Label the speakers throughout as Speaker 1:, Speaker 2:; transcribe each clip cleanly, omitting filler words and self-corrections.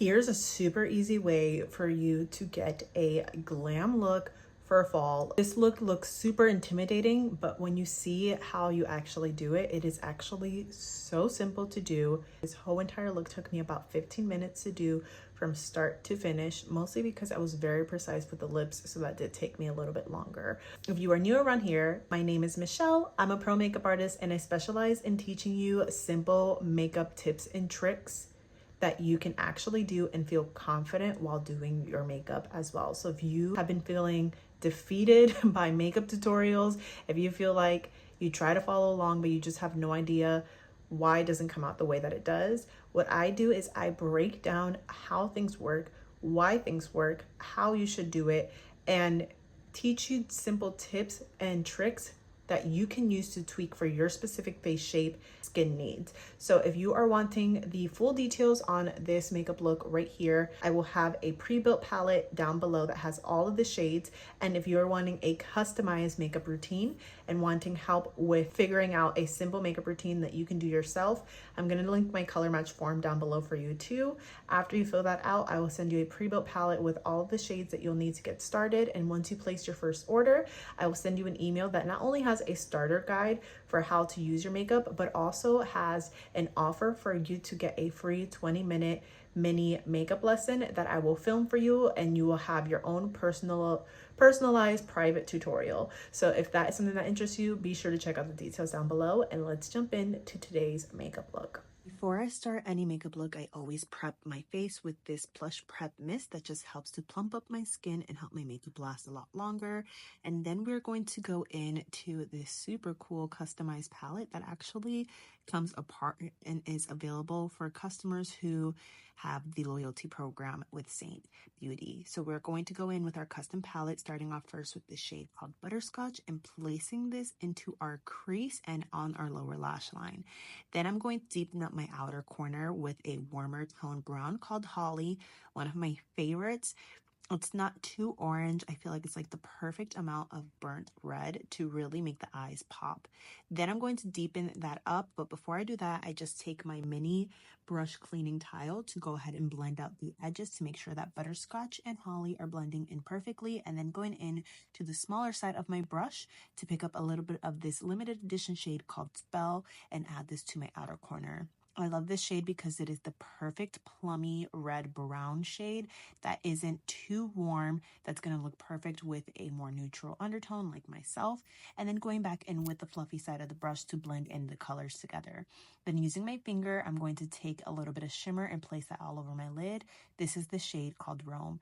Speaker 1: Here's a super easy way for you to get a glam look for fall. This look looks super intimidating, but when you see how you actually do it, it is actually so simple to do. This whole entire look took me about 15 minutes to do from start to finish, mostly because I was very precise with the lips, so that did take me a little bit longer. If you are new around here, my name is Michelle. I'm a pro makeup artist and I specialize in teaching you simple makeup tips and tricks that you can actually do and feel confident while doing your makeup as well. So if you have been feeling defeated by makeup tutorials, if you feel like you try to follow along but you just have no idea why it doesn't come out the way that it does, what I do is I break down how things work, why things work, how you should do it, and teach you simple tips and tricks that you can use to tweak for your specific face shape, skin needs. So if you are wanting the full details on this makeup look right here, I will have a pre-built palette down below that has all of the shades. And if you're wanting a customized makeup routine and wanting help with figuring out a simple makeup routine that you can do yourself, I'm gonna link my color match form down below for you too. After you fill that out, I will send you a pre-built palette with all of the shades that you'll need to get started. And once you place your first order, I will send you an email that not only has a starter guide for how to use your makeup, but also has an offer for you to get a free 20-minute mini makeup lesson that I will film for you, and you will have your own personalized private tutorial. So if that is something that interests you, be sure to check out the details down below, and let's jump into today's makeup look. Before I start any makeup look, I always prep my face with this Plush Prep Mist that just helps to plump up my skin and help my makeup last a lot longer. And then we're going to go into this super cool customized palette that actually comes apart and is available for customers who have the loyalty program with SEINT IIID. So we're going to go in with our custom palette, starting off first with the shade called Butterscotch and placing this into our crease and on our lower lash line. Then I'm going to deepen up my outer corner with a warmer tone brown called Holly, one of my favorites. It's not too orange. I feel like it's like the perfect amount of burnt red to really make the eyes pop. Then I'm going to deepen that up, but before I do that, I just take my mini brush cleaning tile to go ahead and blend out the edges to make sure that Butterscotch and Holly are blending in perfectly, and then going in to the smaller side of my brush to pick up a little bit of this limited edition shade called Spell and add this to my outer corner. I love this shade because it is the perfect plummy red brown shade that isn't too warm, that's going to look perfect with a more neutral undertone like myself, and then going back in with the fluffy side of the brush to blend in the colors together. Then using my finger, I'm going to take a little bit of shimmer and place that all over my lid. This is the shade called Rome.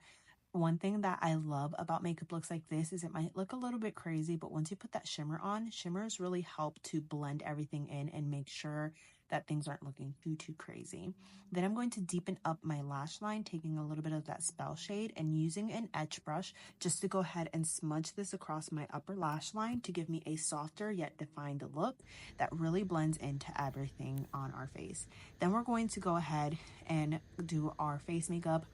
Speaker 1: One thing that I love about makeup looks like this is it might look a little bit crazy, but once you put that shimmer on, shimmers really help to blend everything in and make sure that things aren't looking too crazy. Then I'm going to deepen up my lash line, taking a little bit of that Spell shade and using an etch brush just to go ahead and smudge this across my upper lash line to give me a softer yet defined look that really blends into everything on our face. Then we're going to go ahead and do our face makeup.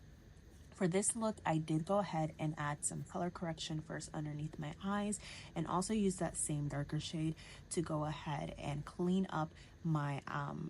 Speaker 1: For this look, I did go ahead and add some color correction first underneath my eyes, and also use that same darker shade to go ahead and clean up my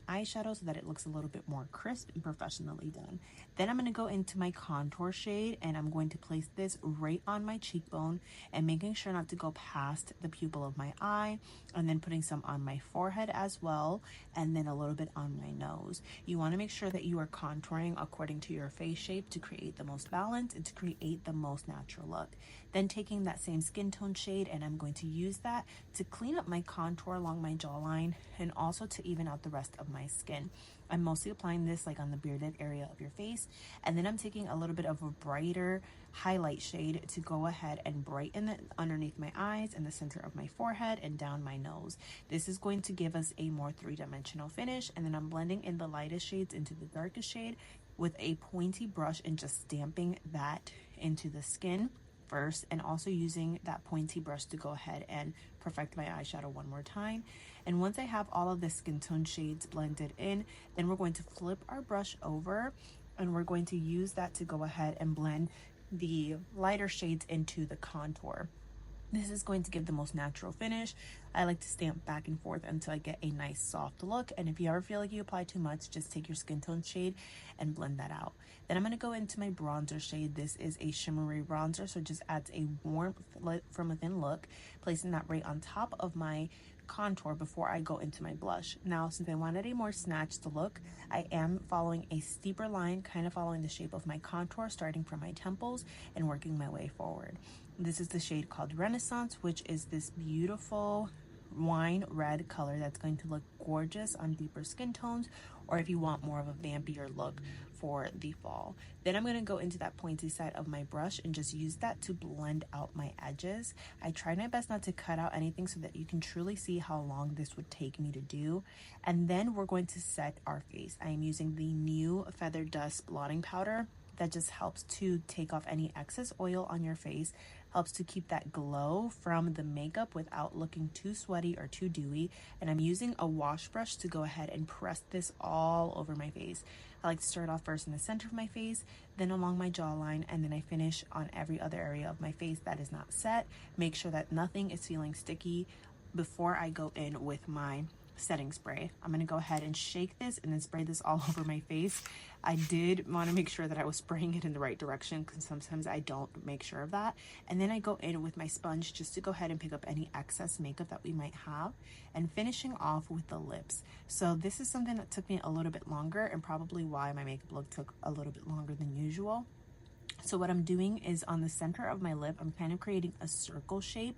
Speaker 1: eyeshadow so that it looks a little bit more crisp and professionally done. Then I'm going to go into my contour shade, and I'm going to place this right on my cheekbone and making sure not to go past the pupil of my eye, and then putting some on my forehead as well, and then a little bit on my nose. You want to make sure that you are contouring according to your face shape to create the most balance and to create the most natural look. Then taking that same skin tone shade, and I'm going to use that to clean up my contour along my jawline and also to even out the rest of my skin. I'm mostly applying this like on the bearded area of your face, and then I'm taking a little bit of a brighter highlight shade to go ahead and brighten it underneath my eyes and the center of my forehead and down my nose. This is going to give us a more three-dimensional finish, and then I'm blending in the lightest shades into the darkest shade with a pointy brush and just stamping that into the skin first, and also using that pointy brush to go ahead and perfect my eyeshadow one more time. And once I have all of the skin tone shades blended in, then we're going to flip our brush over, and we're going to use that to go ahead and blend the lighter shades into the contour.
Speaker 2: This is going to give the most natural finish. I like to stamp back and forth until I get a nice soft look. And if you ever feel like you apply too much, just take your skin tone shade and blend that out. Then I'm going to go into my bronzer shade. This is a shimmery bronzer, so it just adds a warm from within look, placing that right on top of my contour before I go into my blush. Now, since I wanted a more snatched look, I am following a steeper line, kind of following the shape of my contour, starting from my temples and working my way forward. This is the shade called Renaissance, which is this beautiful wine red color that's going to look gorgeous on deeper skin tones, or if you want more of a vampier look for the fall. Then I'm going to go into that pointy side of my brush and just use that to blend out my edges. I tried my best not to cut out anything so that you can truly see how long this would take me to do. And then we're going to set our face. I am using the new Feather Dust blotting powder that just helps to take off any excess oil on your face, helps to keep that glow from the makeup without looking too sweaty or too dewy. And I'm using a wash brush to go ahead and press this all over my face. I like to start off first in the center of my face, then along my jawline, and then I finish on every other area of my face that is not set. Make sure that nothing is feeling sticky before I go in with my setting spray. I'm going to go ahead and shake this and then spray this all over my face. I did want to make sure that I was spraying it in the right direction because sometimes I don't make sure of that. And then I go in with my sponge just to go ahead and pick up any excess makeup that we might have, and finishing off with the lips. So this is something that took me a little bit longer, and probably why my makeup look took a little bit longer than usual. So what I'm doing is on the center of my lip, I'm kind of creating a circle shape,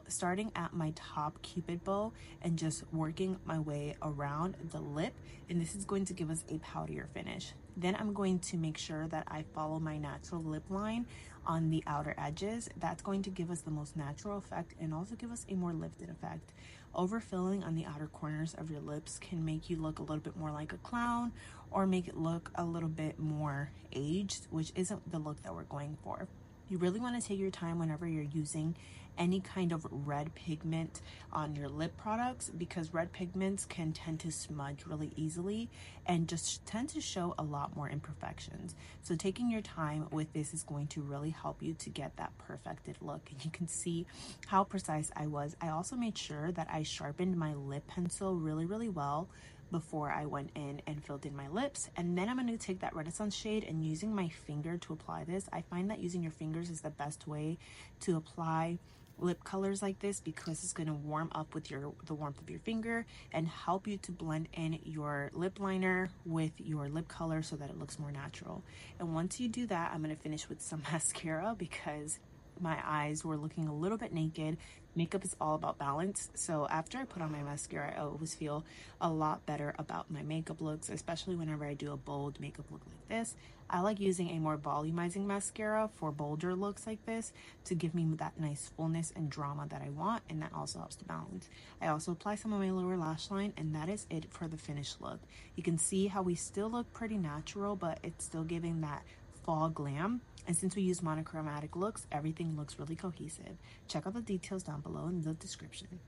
Speaker 2: starting at my top cupid bow and just working my way around the lip, and this is going to give us a powderier finish. Then I'm going to make sure that I follow my natural lip line on the outer edges. That's going to give us the most natural effect and also give us a more lifted effect. Overfilling on the outer corners of your lips can make you look a little bit more like a clown, or make it look a little bit more aged, which isn't the look that we're going for. You really want to take your time whenever you're using any kind of red pigment on your lip products, because red pigments can tend to smudge really easily and just tend to show a lot more imperfections. So taking your time with this is going to really help you to get that perfected look. And you can see how precise I was. I also made sure that I sharpened my lip pencil really well before I went in and filled in my lips. And then I'm going to take that Renaissance shade and using my finger to apply this. I find that using your fingers is the best way to apply lip colors like this, because it's going to warm up with the warmth of your finger and help you to blend in your lip liner with your lip color so that it looks more natural. And once you do that, I'm going to finish with some mascara because my eyes were looking a little bit naked. Makeup is all about balance, so after I put on my mascara, I always feel a lot better about my makeup looks, especially whenever I do a bold makeup look like this. I like using a more volumizing mascara for bolder looks like this to give me that nice fullness and drama that I want, and that also helps to balance. I also apply some of my lower lash line, and that is it for the finished look. You can see how we still look pretty natural, but it's still giving that fall glam. And since we use monochromatic looks, everything looks really cohesive. Check out the details down below in the description.